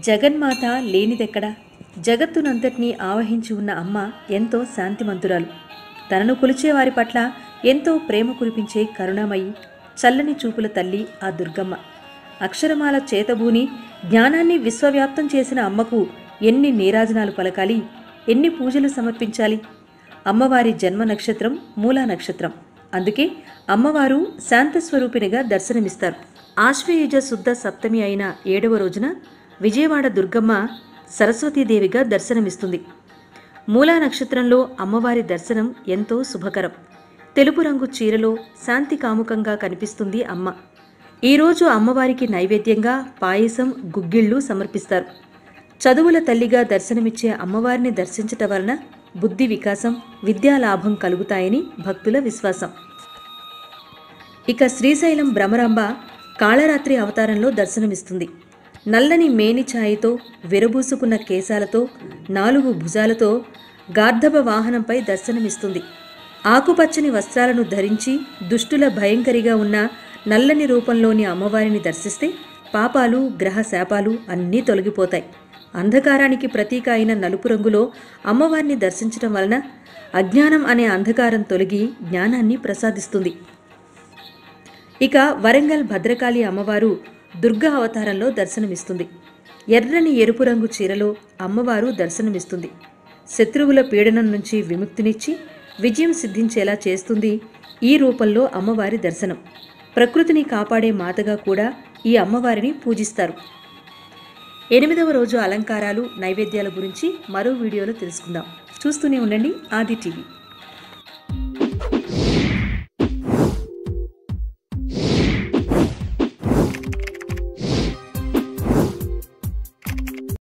జగన్మాత లేనిదెక్కడ? జగత్తునంతటినీ ఆవహించి ఉన్న అమ్మ ఎంతో శాంతిమంతురాలు. తనను కొలిచే వారి పట్ల ఎంతో ప్రేమ కురిపించే కరుణామయి, చల్లని చూపుల తల్లి ఆ దుర్గమ్మ. అక్షరమాల చేతబూని జ్ఞానాన్ని విశ్వవ్యాప్తం చేసిన అమ్మకు ఎన్ని నీరాజనాలు పలకాలి, ఎన్ని పూజలు సమర్పించాలి? అమ్మవారి జన్మ నక్షత్రం మూలా నక్షత్రం. అందుకే అమ్మవారు శాంతస్వరూపిణిగా దర్శనమిస్తారు. ఆశ్వయుజ శుద్ధ సప్తమి అయిన 7వ రోజున విజయవాడ దుర్గమ్మ సరస్వతీదేవిగా దర్శనమిస్తుంది. మూలా నక్షత్రంలో అమ్మవారి దర్శనం ఎంతో శుభకరం. తెలుపు రంగు చీరలో శాంతి కాముకంగా కనిపిస్తుంది అమ్మ. ఈరోజు అమ్మవారికి నైవేద్యంగా పాయసం, గుగ్గిళ్ళు సమర్పిస్తారు. చదువుల తల్లిగా దర్శనమిచ్చే అమ్మవారిని దర్శించటం వలన బుద్ధి వికాసం, విద్యాలాభం కలుగుతాయని భక్తుల విశ్వాసం. ఇక శ్రీశైలం భ్రమరాంబ కాళరాత్రి అవతారంలో దర్శనమిస్తుంది. నల్లని మేని ఛాయతో, విరబూసుకున్న కేశాలతో, 4 భుజాలతో గార్ధబ వాహనంపై దర్శనమిస్తుంది. ఆకుపచ్చని వస్త్రాలను ధరించి దుష్టుల భయంకరిగా ఉన్న నల్లని రూపంలోని అమ్మవారిని దర్శిస్తే పాపాలు, గ్రహ శాపాలు అన్నీ తొలగిపోతాయి. అంధకారానికి ప్రతీక అయిన నలుపు రంగులో అమ్మవారిని దర్శించడం వలన అజ్ఞానం అనే అంధకారం తొలగి జ్ఞానాన్ని ప్రసాదిస్తుంది. ఇక వరంగల్ భద్రకాళి అమ్మవారు దుర్గా అవతారంలో దర్శనమిస్తుంది. ఎర్రని ఎరుపు రంగు చీరలో అమ్మవారు దర్శనమిస్తుంది. శత్రువుల పీడనం నుంచి విముక్తినిచ్చి విజయం సిద్ధించేలా చేస్తుంది ఈ రూపంలో అమ్మవారి దర్శనం. ప్రకృతిని కాపాడే మాతగా కూడా ఈ అమ్మవారిని పూజిస్తారు. 8వ రోజు అలంకారాలు, నైవేద్యాల గురించి మరో వీడియోలో తెలుసుకుందాం. చూస్తూనే ఉండండి ఆది టీవీ.